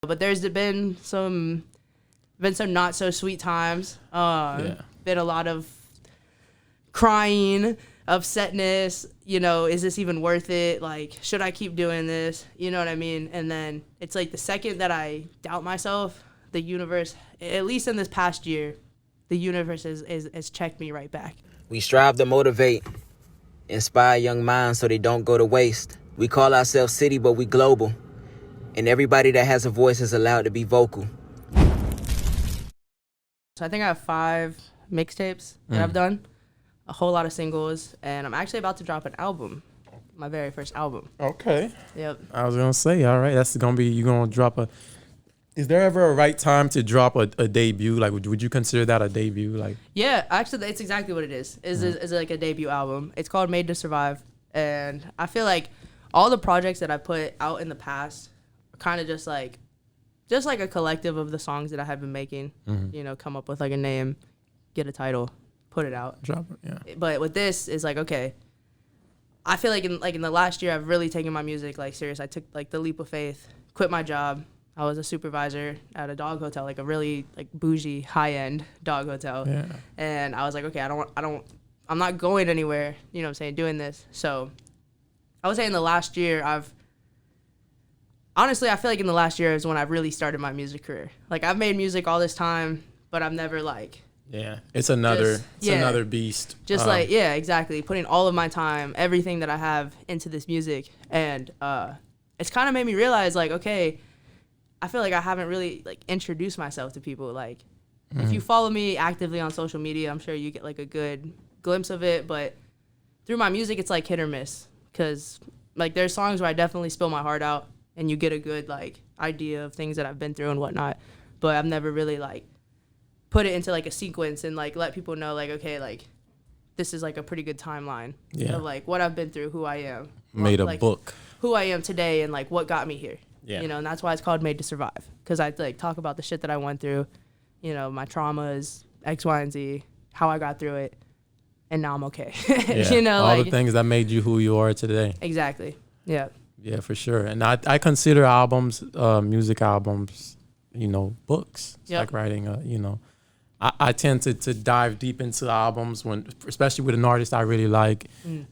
But there's been some not so sweet times. Been a lot of crying, upsetness, is this even worth it? Like, should I keep doing this? You know what I mean? And then it's like the second that I doubt myself, the universe, at least in this past year, the universe has checked me right back. We strive to motivate, inspire young minds so they don't go to waste. We call ourselves city, but we global. And everybody that has a voice is allowed to be vocal. So I think I have 5 mixtapes that I've done, a whole lot of singles, and I'm actually about to drop an album, my very first album. Okay. Yep. I was gonna say, all right, that's gonna be, you gonna drop a. Is there ever a right time to drop a debut? Like, would you consider that a debut? Like, yeah, actually, it's exactly what it is. Is like a debut album. It's called Made to Survive, and I feel like all the projects that I put out in the past are kind of just like a collective of the songs that I have been making. Come up with like a name, get a title, put it out, drop it. Yeah. But with this, is like, okay, I feel like in the last year, I've really taken my music like serious. I took like the leap of faith, quit my job. I was a supervisor at a dog hotel, like a really like bougie, high-end dog hotel. Yeah. And I was like, okay, I'm not going anywhere, you know what I'm saying, doing this. So I would say in the last year, honestly, I feel like in the last year is when I really started my music career. Like, I've made music all this time, but I've never like... Yeah, it's another beast. Just yeah, exactly. Putting all of my time, everything that I have into this music. And it's kind of made me realize, like, okay, I feel like I haven't really like introduced myself to people. Like, if you follow me actively on social media, I'm sure you get like a good glimpse of it. But through my music, it's like hit or miss. Because like there's songs where I definitely spill my heart out and you get a good like idea of things that I've been through and whatnot. But I've never really like put it into like a sequence and like let people know like, okay, like this is like a pretty good timeline of like what I've been through, who I am. Made a like, book. Who I am today and like what got me here. Yeah. And that's why it's called Made to Survive. Because I like talk about the shit that I went through, my traumas, X, Y, and Z, how I got through it, and now I'm okay. Yeah. All like, the things that made you who you are today. Exactly. Yeah. Yeah, for sure. And I consider albums, music albums, books. It's like writing I tend to dive deep into albums especially with an artist I really like,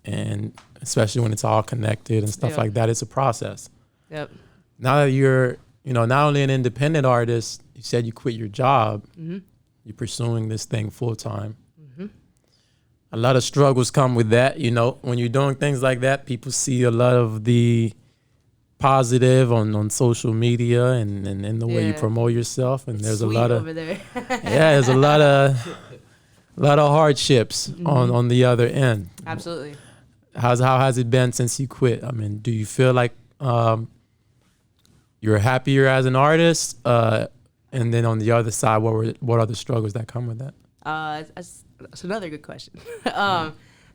and especially when it's all connected and stuff like that. It's a process. Yep. Now that you're, not only an independent artist, you said you quit your job, you're pursuing this thing full time. A lot of struggles come with that. When you're doing things like that, people see a lot of the positive on social media and the way you promote yourself. And there's a lot of, over there. there's a lot of hardships on the other end. Absolutely. How has it been since you quit? I mean, do you feel like you're happier as an artist? And then on the other side, what are the struggles that come with that? That's another good question.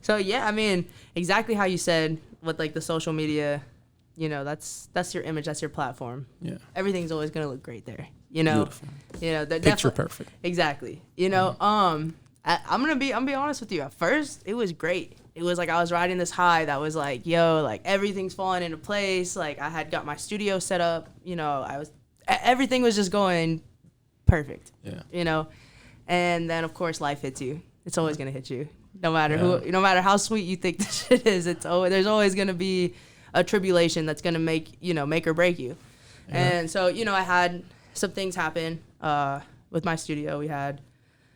So yeah, I mean, exactly how you said with like the social media, that's your image, that's your platform. Yeah. Everything's always gonna look great there. Beautiful. Picture perfect. Exactly. I'm gonna be honest with you. At first, it was great. It was like I was riding this high that was like, yo, like everything's falling into place. Like I had got my studio set up. Everything was just going perfect. Yeah. And then of course life hits you. It's always gonna hit you, no matter no matter how sweet you think the shit is. There's always gonna be a tribulation that's gonna make or break you. Yeah. And so I had some things happen with my studio. We had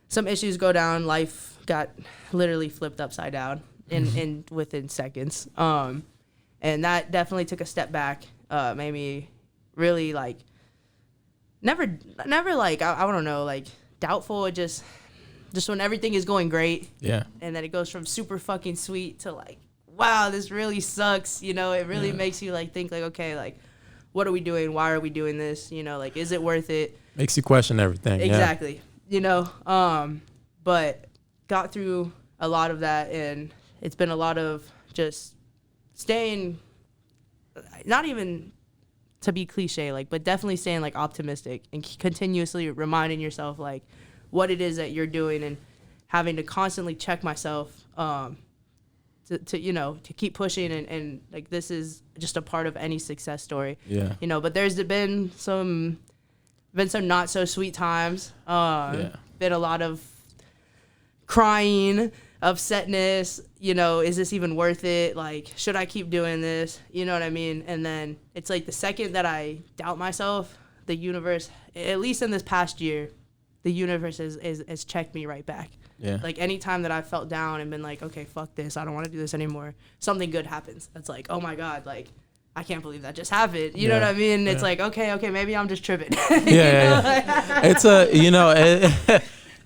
some issues go down. Life got literally flipped upside down in within seconds. And that definitely took a step back. Made me really like never like I don't know, like doubtful. Just when everything is going great. Yeah. And then it goes from super fucking sweet to like, wow, this really sucks. It really makes you like think like, okay, like what are we doing? Why are we doing this? Like, is it worth it? Makes you question everything. Exactly. But got through a lot of that, and it's been a lot of just staying, not even to be cliche, like, but definitely staying like optimistic and continuously reminding yourself like what it is that you're doing, and having to constantly check myself to you know, to keep pushing, and like this is just a part of any success story. Yeah. You know, but there's been some not so sweet times. Been a lot of crying, upsetness, you know, is this even worth it? Like, should I keep doing this? You know what I mean? And then it's like the second that I doubt myself, the universe, at least in this past year, the universe has checked me right back. Yeah. Like any time that I felt down and been like, okay, fuck this, I don't want to do this anymore, something good happens. That's like, oh my God, like, I can't believe that just happened. You know what I mean? It's like, okay, maybe I'm just tripping. Yeah. It's a, you know,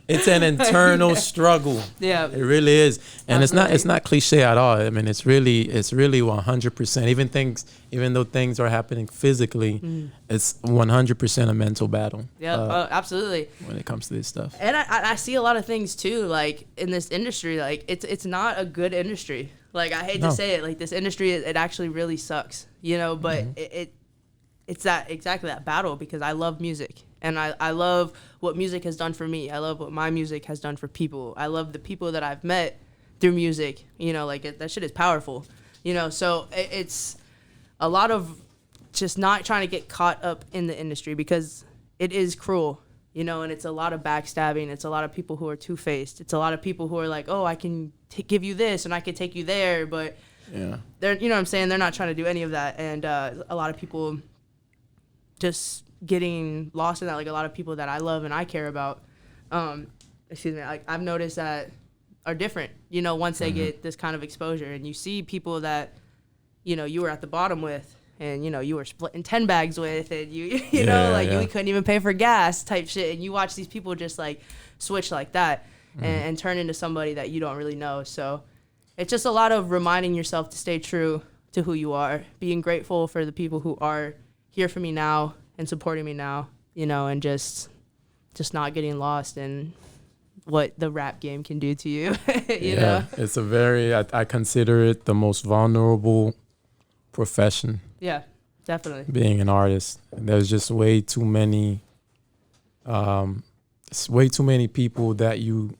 it's an internal struggle. Yeah. It really is. And Absolutely. it's not cliche at all. I mean, it's really 100%. Even though things are happening physically, it's 100% a mental battle. Yeah, absolutely. When it comes to this stuff. And I see a lot of things too, like in this industry, like it's not a good industry. Like I hate to say it, like this industry, it actually really sucks, you know, but it's that exactly that battle, because I love music and I love what music has done for me. I love what my music has done for people. I love the people that I've met through music, you know, like that shit is powerful, you know, so it's a lot of just not trying to get caught up in the industry, because it is cruel, you know, and it's a lot of backstabbing. It's a lot of people who are two-faced. It's a lot of people who are like, oh, I can give you this and I can take you there, but they're, you know what I'm saying, they're not trying to do any of that. And a lot of people just getting lost in that, like a lot of people that I love and I care about, like I've noticed that are different, you know, once they get this kind of exposure, and you see people that, you know, you were at the bottom with, and, you know, you were splitting 10 bags with, and you know, like you couldn't even pay for gas type shit. And you watch these people just like switch like that and turn into somebody that you don't really know. So it's just a lot of reminding yourself to stay true to who you are, being grateful for the people who are here for me now and supporting me now, you know, and just not getting lost in what the rap game can do to you. you know? It's a very, I consider it the most vulnerable profession. Yeah, definitely. Being an artist. There's just way too many people that you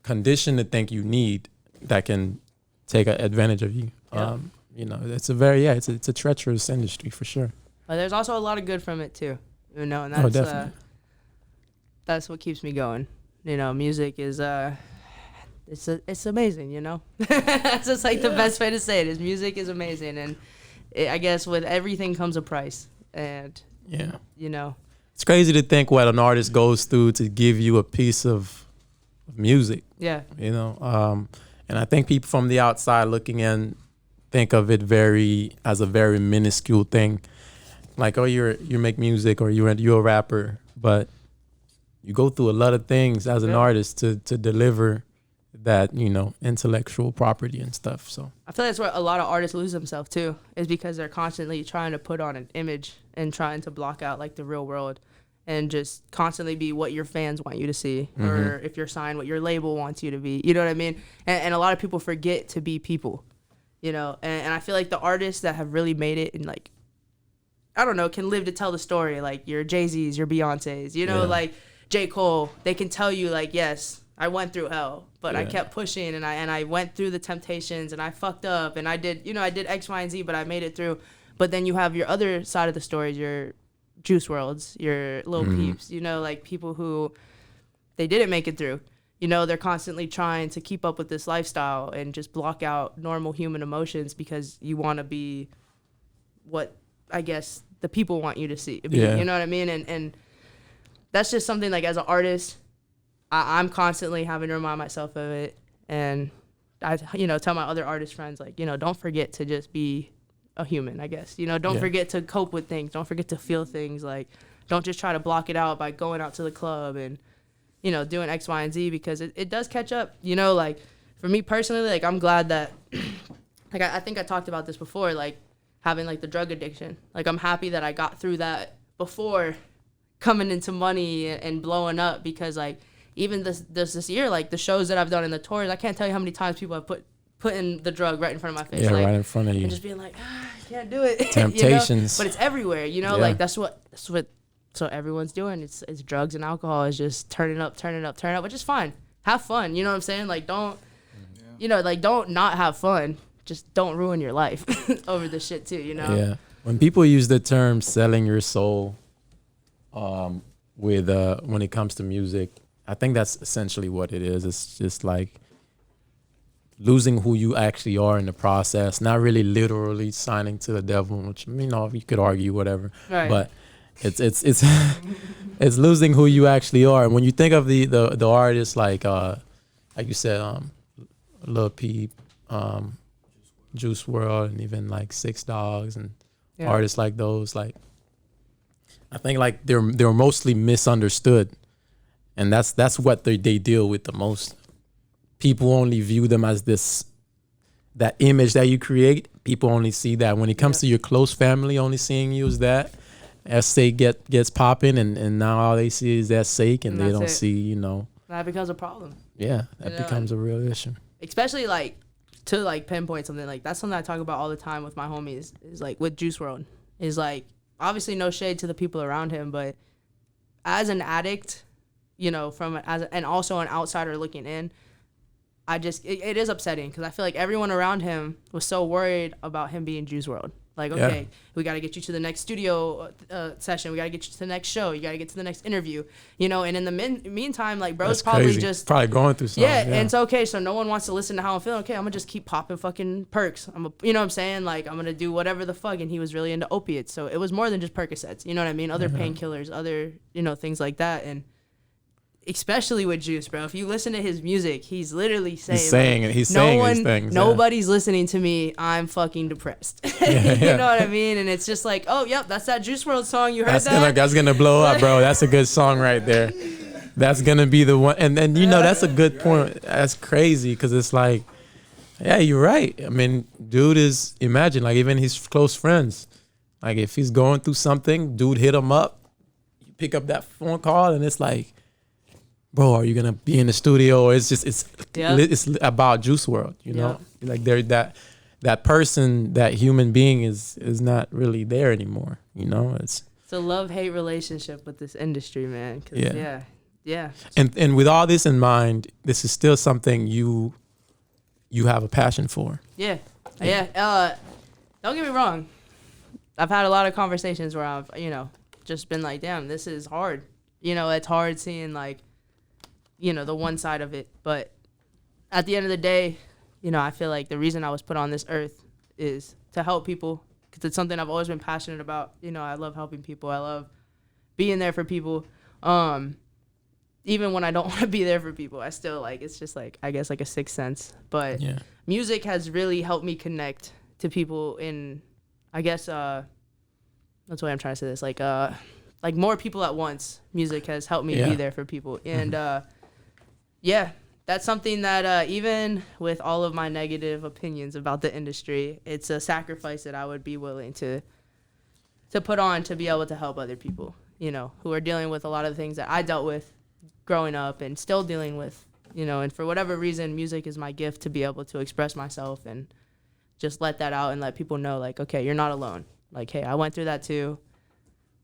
condition to think you need that can take advantage of you. Yeah. You know, it's a treacherous industry for sure. But there's also a lot of good from it too, you know, and Definitely. That's what keeps me going. You know, music is it's amazing, you know. That's just like the best way to say it, is music is amazing, and I guess with everything comes a price, and you know, it's crazy to think what an artist goes through to give you a piece of music. Yeah. You know, and I think people from the outside looking in think of it as a very minuscule thing, like, oh, you make music, or you're a rapper, but you go through a lot of things as an artist to deliver that, you know, intellectual property and stuff. So I feel that's where a lot of artists lose themselves too, is because they're constantly trying to put on an image and trying to block out like the real world, and just constantly be what your fans want you to see, or if you're signed, what your label wants you to be. You know what I mean? And a lot of people forget to be people, you know. And I feel like the artists that have really made it, and like, I don't know, can live to tell the story, like your Jay-Z's, your Beyonce's, you know, like J. Cole, they can tell you like, yes, I went through hell, but I kept pushing, and I went through the temptations, and I fucked up, and I did X, Y, and Z, but I made it through. But then you have your other side of the stories, your Juice WRLDs, your Lil Peeps, you know, like people who they didn't make it through. You know, they're constantly trying to keep up with this lifestyle and just block out normal human emotions because you want to be what I guess the people want you to see. You know what I mean? And that's just something, like, as an artist, I'm constantly having to remind myself of it. And I, you know, tell my other artist friends, like, you know, don't forget to just be a human, I guess. You know, don't forget to cope with things. Don't forget to feel things. Like, don't just try to block it out by going out to the club and, you know, doing X, Y, and Z, because it does catch up. You know, like, for me personally, like, I'm glad that, like, I think I talked about this before, like, having, like, the drug addiction. Like, I'm happy that I got through that before coming into money and blowing up, because, like, even this year, like, the shows that I've done and the tours, I can't tell you how many times people have put in the drug right in front of my face. Yeah, like, right in front of you. And just being like, I can't do it. Temptations. You know? But it's everywhere, you know? Like, that's what so everyone's doing. It's drugs and alcohol. Is just turning up, which is fine. Have fun, you know what I'm saying? Like, don't you know, like don't not have fun. Just don't ruin your life over this shit too, you know? Yeah. When people use the term selling your soul with when it comes to music, I think that's essentially what it is. It's just like losing who you actually are in the process, not really literally signing to the devil, which, you know, you could argue whatever. Right. But it's it's losing who you actually are. And when you think of the artists like you said, Lil Peep, Juice WRLD, and even like Six Dogs and artists like those, like I think like they're mostly misunderstood, and that's what they deal with the most. People only view them as that image that you create. People only see that. When it comes to your close family, only seeing you as that. s.saik gets popping, and now all they see is s.saik, and they don't see, you know. That becomes a problem. Yeah, that becomes a real issue. Especially like to like pinpoint something, like that's something I talk about all the time with my homies, is like with Juice WRLD, is like obviously no shade to the people around him, but as an addict, you know, and also an outsider looking in, it is upsetting because I feel like everyone around him was so worried about him being Juice WRLD. Like, okay, we got to get you to the next studio session. We got to get you to the next show. You got to get to the next interview, you know? And in the meantime, like, bro's probably probably going through something. Yeah, and it's okay. So no one wants to listen to how I'm feeling. Okay, I'm going to just keep popping fucking perks. You know what I'm saying? Like, I'm going to do whatever the fuck. And he was really into opiates. So it was more than just Percocets. You know what I mean? Other painkillers, other, you know, things like that. And especially with Juice, bro. If you listen to his music, he's literally saying these things. Nobody's listening to me. I'm fucking depressed. You know what I mean? And it's just like, oh, yep, that's that Juice WRLD song. You heard that? That's gonna blow up, bro. That's a good song right there. That's gonna be the one. And then, you know, that's a good point. That's crazy because it's like, yeah, you're right. I mean, dude imagine, like, even his close friends, like, if he's going through something, dude hit him up, you pick up that phone call, and it's like, bro, are you gonna be in the studio? Or it's about Juice WRLD, you know? Like that person, that human being is not really there anymore, you know? It's a love-hate relationship with this industry, man. Yeah. And with all this in mind, this is still something you have a passion for. Yeah. Don't get me wrong. I've had a lot of conversations where I've, you know, just been like, damn, this is hard. You know, it's hard seeing like, you know, the one side of it. But at the end of the day, you know, I feel like the reason I was put on this earth is to help people, because it's something I've always been passionate about. You know, I love helping people. I love being there for people. Even when I don't want to be there for people, I still like, it's just like, I guess like a sixth sense. But music has really helped me connect to people in, I guess, that's why I'm trying to say this, like more people at once. Music has helped me be there for people. And yeah, that's something that even with all of my negative opinions about the industry, it's a sacrifice that I would be willing to put on to be able to help other people, you know, who are dealing with a lot of the things that I dealt with growing up and still dealing with, you know. And for whatever reason, music is my gift to be able to express myself and just let that out and let people know, like, okay, you're not alone. Like, hey, I went through that too.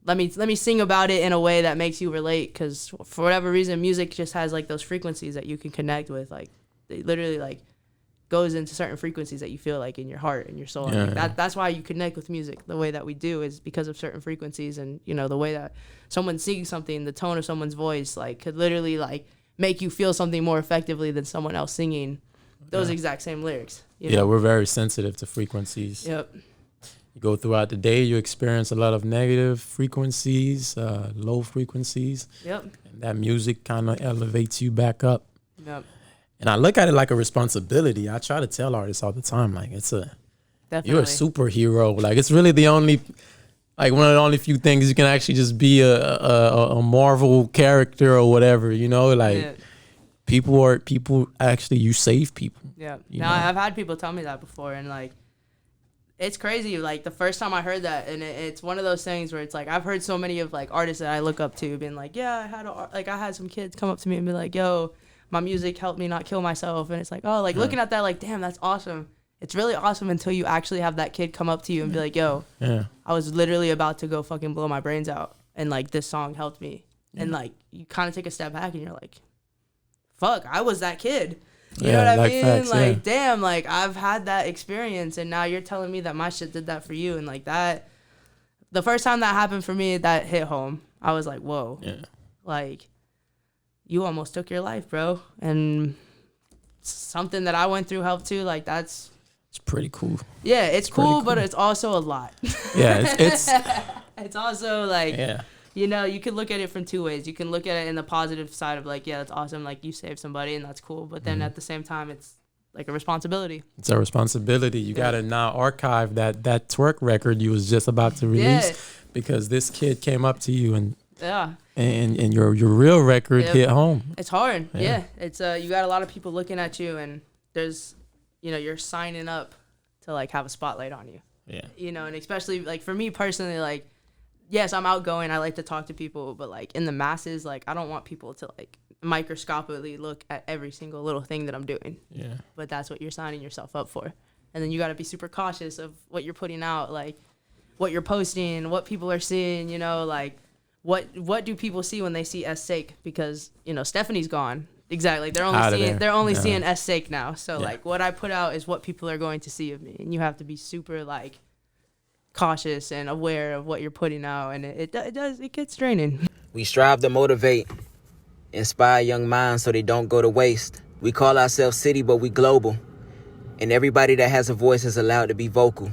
Let me sing about it in a way that makes you relate, because for whatever reason, music just has like those frequencies that you can connect with. Like, it literally like goes into certain frequencies that you feel like in your heart and your soul. And like that's why you connect with music the way that we do, is because of certain frequencies. And, you know, the way that someone sings something, the tone of someone's voice, like, could literally like make you feel something more effectively than someone else singing those exact same lyrics. You know? We're very sensitive to frequencies. Yep. You go throughout the day, you experience a lot of negative frequencies, low frequencies. Yep. And that music kind of elevates you back up. Yep. And I look at it like a responsibility. I try to tell artists all the time, like, you're a superhero. Like, it's really the only, like, one of the only few things you can actually just be a Marvel character or whatever, you know? Like, people actually, you save people. Yeah. Now, I've had people tell me that before, and like, it's crazy. Like, the first time I heard that, and it's one of those things where it's like, I've heard so many of like artists that I look up to being like, yeah, I had some kids come up to me and be like, yo, my music helped me not kill myself. And it's like, oh, like looking at that, like, damn, that's awesome. It's really awesome until you actually have that kid come up to you and be like, yo, I was literally about to go fucking blow my brains out, and like, this song helped me. And like, you kind of take a step back and you're like, fuck, I was that kid. You know what I like mean? facts, Like, damn, like I've had that experience, and now you're telling me that my shit did that for you, and like that. The first time that happened for me, that hit home. I was like, whoa, like you almost took your life, bro, and something that I went through helped too. Like it's pretty cool. Yeah, it's cool, but it's also a lot. Yeah, it's it's also like, you know, you can look at it from two ways. You can look at it in the positive side of like, yeah, that's awesome. Like you saved somebody and that's cool. But then at the same time, it's like a responsibility. It's a responsibility. You got to now archive that twerk record you was just about to release because this kid came up to you and your real record hit home. It's hard. Yeah. It's you got a lot of people looking at you and there's, you know, you're signing up to like have a spotlight on you. Yeah. You know, and especially like for me personally, like, yes, I'm outgoing. I like to talk to people, but like in the masses, like I don't want people to like microscopically look at every single little thing that I'm doing. Yeah. But that's what you're signing yourself up for. And then you got to be super cautious of what you're putting out, like what you're posting, what people are seeing, you know, like what do people see when they see s.saik? Because, you know, Stephanie's gone. Exactly. They're only seeing s.saik now. So like what I put out is what people are going to see of me. And you have to be super like cautious and aware of what you're putting out, and it gets draining. We strive to motivate, inspire young minds so they don't go to waste. We call ourselves city, but we global, and everybody that has a voice is allowed to be vocal.